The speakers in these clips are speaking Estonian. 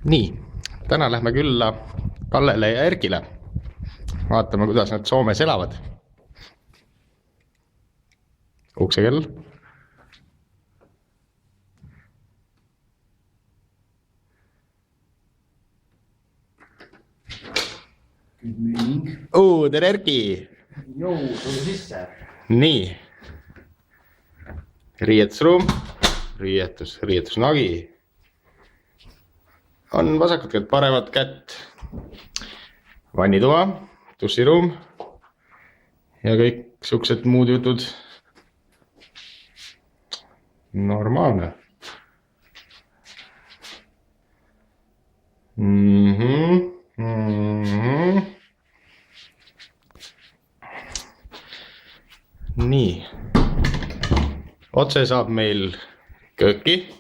Nii, täna lähme külla Kallele ja Erkile. Vaatame, kuidas nad Soomes elavad. Uksekell. Tere Erki! Jou, tuli sisse. Nii. Riietusruum. Riietusnagi. On vasakut kätt, paremat kätt. Vannituba, duširuum. Ja kõik suksed muud jutud. Normaalne. Nii. Otse saab meil kööki.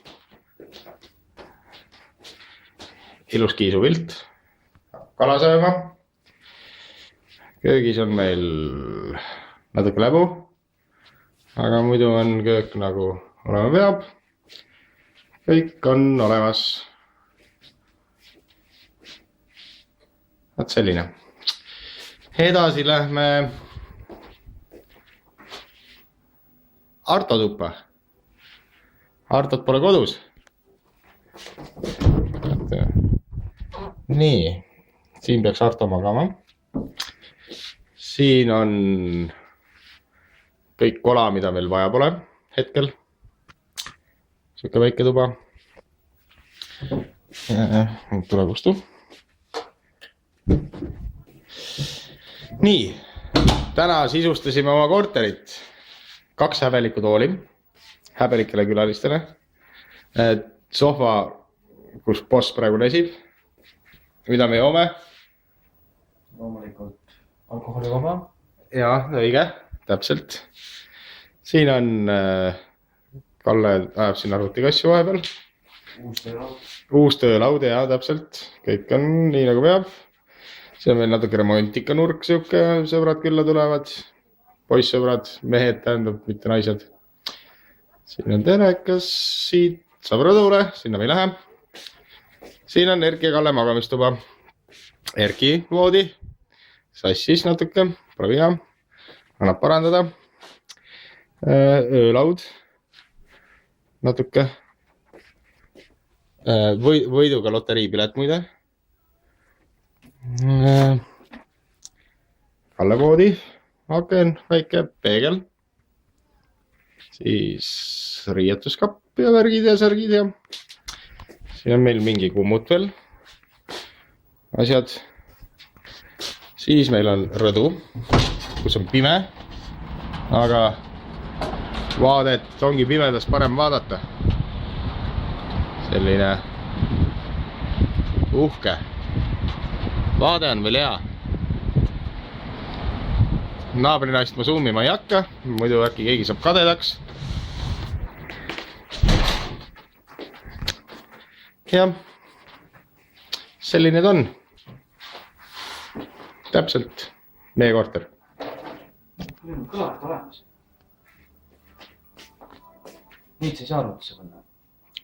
Ilus kiisupilt. Kala sööma. Köögis on meil natuke läbu. Aga muidu on köök nagu olema peab. Kõik on olemas. Vaat selline. Edasi lähme Arto tuppa. Artot pole kodus. Nii, siin peaks Arto magama. Siin on kõik kola, mida meil vaja pole hetkel. Siuke väike tuba. Tule kustu. Nii, täna sisustasime oma korterit. 2 häbelikku tooli, häbelikele külalistele. Sohva, kus boss praegu lesib. Mida me joome? Loomulikult alkoholivaba. Jaa, õige, täpselt. Siin on Kalle ajab siin arvutikasju vahepeal. Uus töölaud, jaa, täpselt. Kõik on nii nagu peab. See on veel natuke remontika nurk, siuke sõbrad külla tulevad. Poissõbrad, mehed tähendab, mitte naised. Siin on telekas, siit saab rõdule, sinna me ei lähe. Siin on Erki ja Kalle magamistuba. Erki voodi, sassis natuke, pole viga, annab parandada. Öölaud, natuke. Võiduga loteriipilet muide. Kalle voodi. Aken, väike peegel. Siis riietuskapp ja värgid ja särgid ja siin on meil mingi kummut veel. Asjad. Siis meil on rõdu, kus on pime. Aga vaadet ongi pimedas parem vaadata. Selline uhke. Vaade on veel hea. Naabrinaist ma zoomima ei hakka, muidu äkki keegi saab kadedaks. Ja selline ta on. Täpselt meie korter. Meil on kõlarid olemas. Neid sa ei saa arvutisse panna.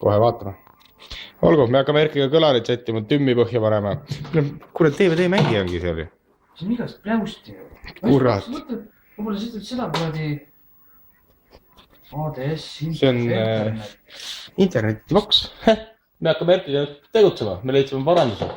Kohe vaatame. Olgu, me hakkame Erkiga kõlarid sättima, tümmi põhja panema. Kuule, DVD mängi ongi seal ju. See on igast pläusti ju. Kurat. Võib-olla sa ütled seda kuradi ADS See on internetiboks. Me hakkame Erkiga tegutsema, me leidsime paranduse.